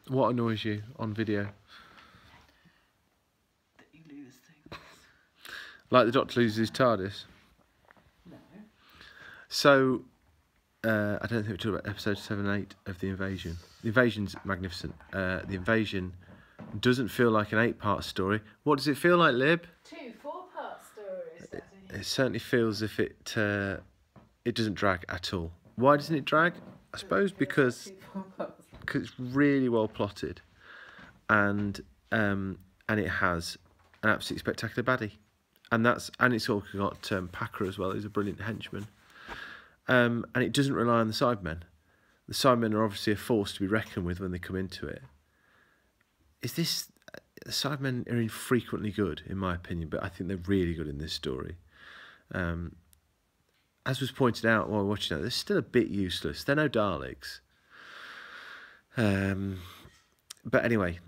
What annoys you on video? That you lose things. Like the Doctor loses his TARDIS? No. So, I don't think we talked about episode 7 and 8 of The Invasion. The Invasion's magnificent. The Invasion doesn't feel like an 8-part story. What does it feel like, Lib? 2 4-part stories, Daddy. It certainly feels as if it doesn't drag at all. Why doesn't it drag? I suppose because it's really well plotted, and it has an absolutely spectacular baddie, and it's all got Packer as well, who's a brilliant henchman, and it doesn't rely on the Sidemen. The Sidemen are obviously a force to be reckoned with when they come into it. The Sidemen are infrequently good, in my opinion, but I think they're really good in this story. As was pointed out while watching it, they're still a bit useless. They're no Daleks. But anyway,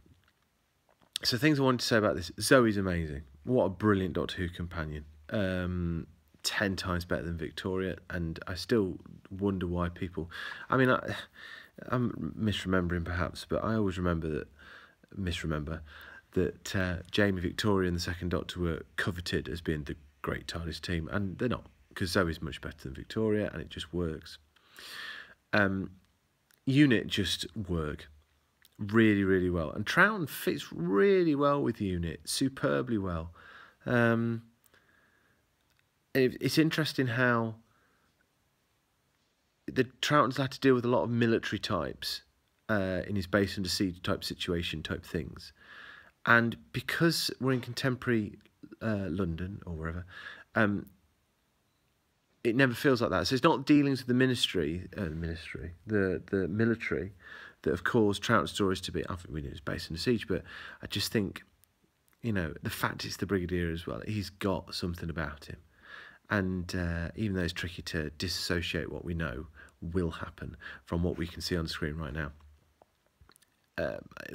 so things I wanted to say about this. Zoe's amazing. What a brilliant Doctor Who companion. 10 times better than Victoria, and I still wonder why people... I mean, I'm misremembering perhaps, but I always misremember that Jamie, Victoria and the Second Doctor were coveted as being the great TARDIS team, and they're not, because Zoe's much better than Victoria, and it just works. Unit just work really, really well, and Troughton fits really well with Unit, superbly well. It's interesting how the Troughton's had to deal with a lot of military types in his base under siege type situation type things, and because we're in contemporary London or wherever, it never feels like that. So it's not dealings with the the military that have caused Troughton stories to be. I think we knew it was based on the siege, but I just think, the fact it's the Brigadier as well, he's got something about him, and even though it's tricky to disassociate what we know will happen from what we can see on the screen right now,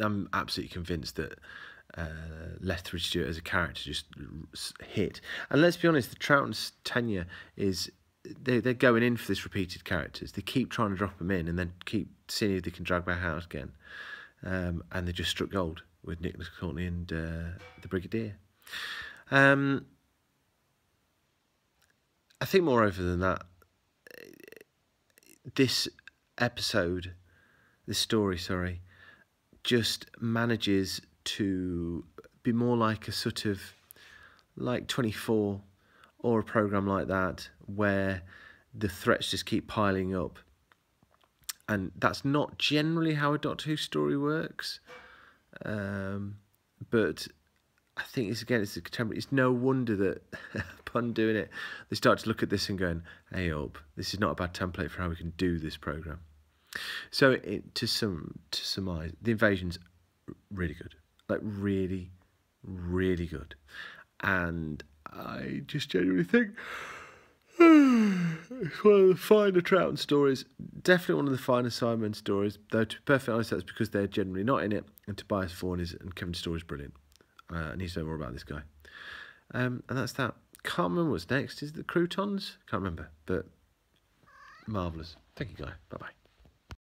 I'm absolutely convinced that Lethbridge Stewart as a character just hit. And let's be honest, the Troughton's tenure is they're going in for this repeated characters. They keep trying to drop them in and then keep seeing if they can drag back out again. And they just struck gold with Nicholas Courtney and the Brigadier. I think moreover than that, this story, just manages to be more like a sort of like 24 or a programme like that, where the threats just keep piling up. And that's not generally how a Doctor Who story works. But I think it's a contemporary. It's no wonder that upon doing it, they start to look at this and going, hey up, this is not a bad template for how we can do this programme. So to surmise, The Invasion's really good. Like really, really good. And I just genuinely think it's one of the finer Troughton stories. Definitely one of the finer Simon stories. Though to be perfectly honest, that's because they're generally not in it. And Tobias Vaughan and Kevin Storr is brilliant. I need to know more about this guy. And that's that. Can't remember what's next. Is it the Croutons? Can't remember. But marvellous. Thank you, Guy. Bye-bye.